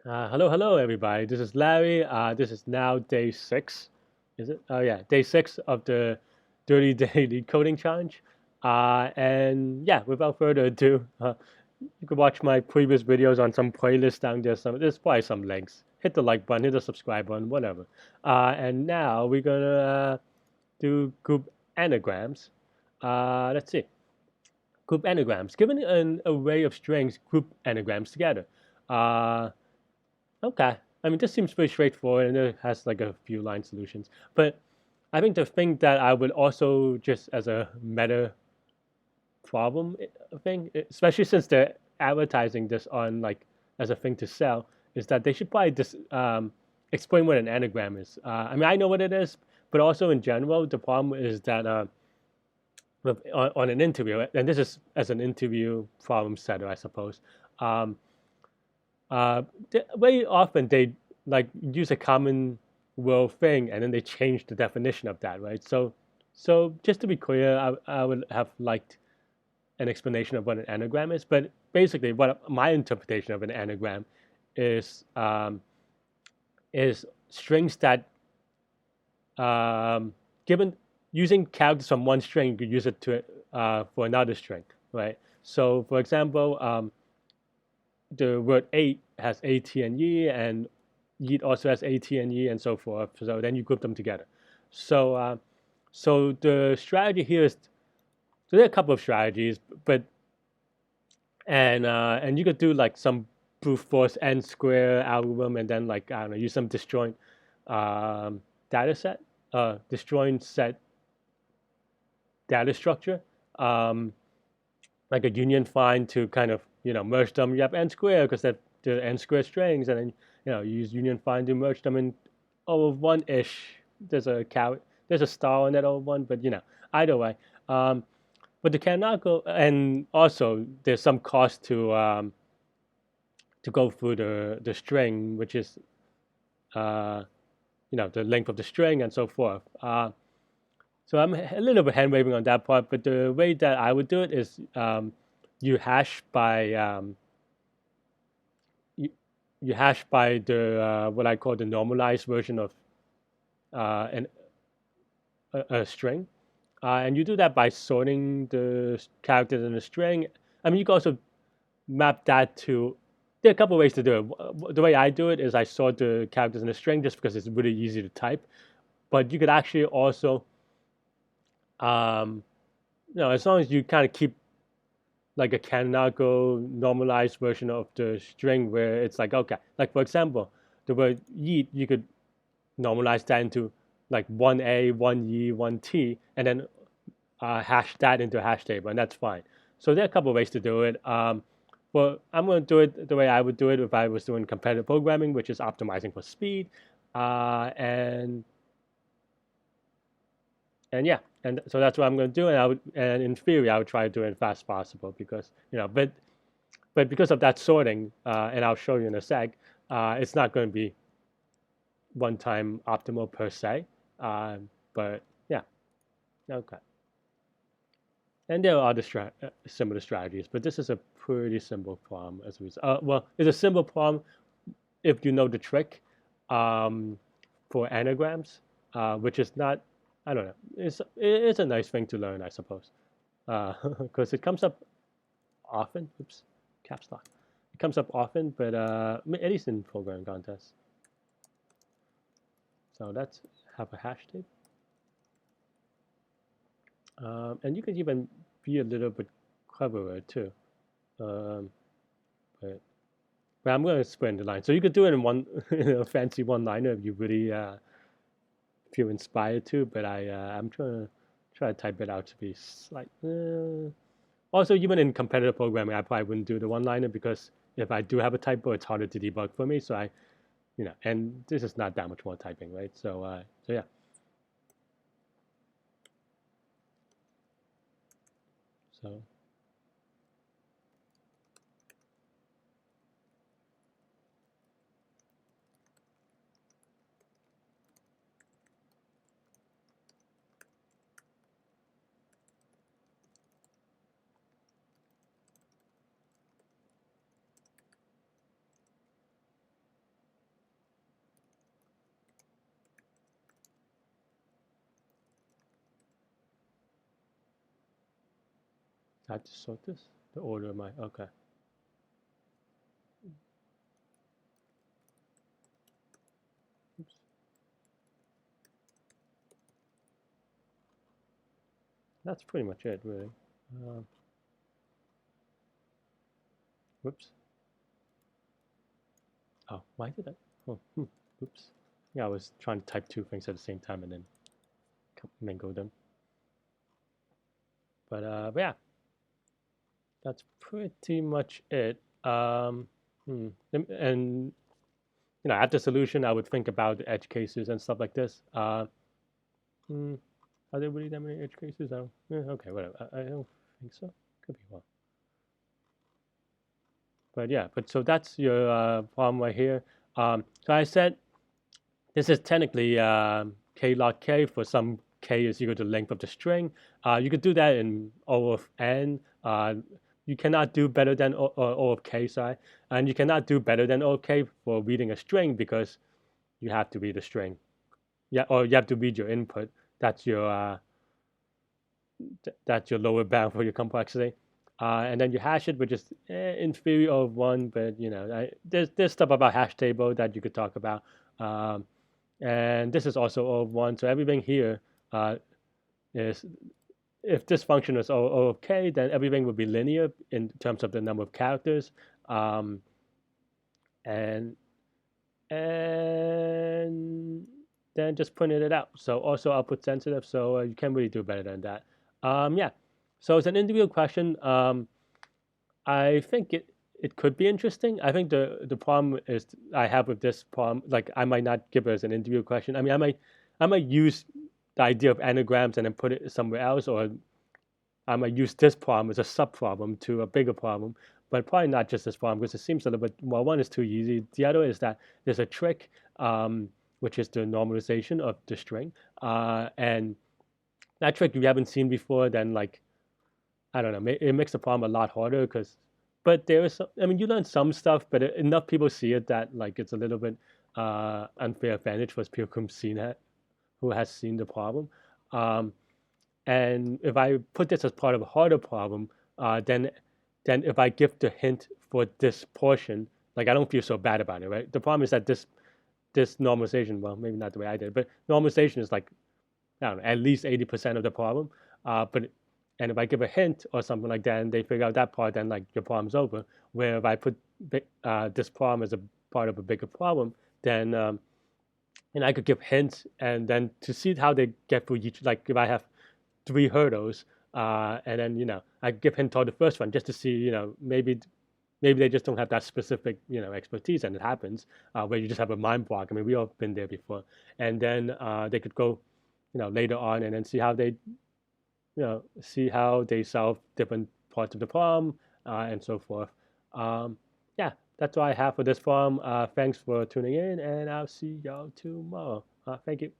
Hello, everybody. This is Larry. This is now day six. Is it? Oh, yeah, day six of the 30 day lead coding challenge. And yeah, without further ado, you can watch my previous videos on some playlists down there. There's probably some links. Hit the like button, hit the subscribe button, whatever. And now we're gonna do group anagrams. Let's see. Group anagrams. Given an array of strings, group anagrams together. Uh, Okay. I mean, this seems pretty straightforward and it has like a few line solutions. But I think the thing that I would also just as a meta problem thing, especially since they're advertising this on like as a thing to sell, is that they should probably just explain what an anagram is. I mean, I know what it is, but also in general, the problem is that on an interview, and this is as an interview problem setter, I suppose. Um, uh, Very often they like use a common world thing and then they change the definition of that, right? So just to be clear, I would have liked an explanation of what an anagram is, but basically, what my interpretation of an anagram is is strings that given using characters from one string, you could use it to for another string, right? So, for example, the word eight has AT and E, and yeet also has AT and E, and so forth. So then you group them together. So so the strategy here is so there are a couple of strategies, but and you could do like some brute force n square algorithm, and then like I don't know, use some disjoint data set, disjoint set data structure, um, like a union find to kind of merge them. You have n square because they're n square strings, and then you use union find to merge them in over one ish. There's a star on that over one, but either way. But you cannot go, and also there's some cost to go through the string, which is uh, the length of the string and so forth. So I'm a little bit hand waving on that part, but the way that I would do it is you hash by you, you hash by the what I call the normalized version of an a string, and you do that by sorting the characters in the string. I mean, you can also map that to. There are a couple of ways to do it. The way I do it is I sort the characters in a string just because it's really easy to type. But you could actually also, um, as long as you kind of keep like a canonical normalized version of the string where it's like, okay, like for example, the word yeet, you could normalize that into like 1A, 1E, 1T, and then hash that into a hash table, and that's fine. So there are a couple of ways to do it. Well, I'm going to do it the way I would do it if I was doing competitive programming, which is optimizing for speed. Uh, and and yeah, and so that's what I'm going to do. And in theory, I would try to do it as fast as possible because but because of that sorting, and I'll show you in a sec, it's not going to be one time optimal per se. But yeah, okay. And there are other similar strategies, but this is a pretty simple problem as a result. Well, it's a simple problem if you know the trick um, for anagrams, which is not, I don't know, it's a nice thing to learn, I suppose, because it comes up often. Oops, caps lock. It comes up often, but at least in programming contests. So let's have a hash table. And you can even be a little bit cleverer too. Um, but, but I'm going to explain the line. So you could do it in one in a fancy one-liner if you really feel inspired to. But I'm trying to type it out to be like. Also, even in competitive programming, I probably wouldn't do the one-liner because if I do have a typo, it's harder to debug for me. So and this is not that much more typing, right? So yeah. So I have to sort this. The order of my okay. Oops. That's pretty much it, really. Whoops. Oh, why did I? Oh, oops. Yeah, I was trying to type two things at the same time and then mingle them. But yeah, that's pretty much it. And after solution, I would think about the edge cases and stuff like this. Hmm, are there really that many edge cases? Okay, whatever. I don't think so. Could be wrong. But yeah, so that's your problem right here. So I said this is technically k log k for some k is equal to the length of the string. You could do that in O of n. You cannot do better than O of k, sorry. And you cannot do better than O of k for reading a string because you have to read a string. Yeah, or you have to read your input. That's your lower bound for your complexity. And then you hash it, which is in theory O of one, but there's stuff about hash table that you could talk about. And this is also O of one, so everything here is, if this function is O of k, then everything would be linear in terms of the number of characters. Um, and and then just printed it out. So also output sensitive, so you can't really do better than that. Yeah, so it's an individual question. I think it could be interesting. I think the problem is I have with this problem, like I might not give it as an individual question. I mean, I might use the idea of anagrams and then put it somewhere else, or I might use this problem as a sub problem to a bigger problem, but probably not just this problem because it seems a little bit, well, one is too easy. The other is that there's a trick, which is the normalization of the string. And that trick you haven't seen before, then like, I don't know, it makes the problem a lot harder because, but there is, I mean, you learn some stuff, but enough people see it that like it's a little bit unfair advantage for people who has seen the problem. Um, and if I put this as part of a harder problem, then if I give the hint for this portion, like I don't feel so bad about it, right? The problem is that this normalization, well, maybe not the way I did, but normalization is like, I don't know, at least 80% of the problem. But and if I give a hint or something like that, and they figure out that part, then like your problem's over. Where if I put this problem as a part of a bigger problem, then and I could give hints, and then to see how they get through each, like if I have three hurdles, and then I give hint on the first one just to see, maybe they just don't have that specific expertise, and it happens where you just have a mind block. I mean, we all been there before, and then they could go, later on, and then see how they solve different parts of the problem, and so forth. Yeah, that's all I have for this problem. Thanks for tuning in, and I'll see y'all tomorrow. Thank you.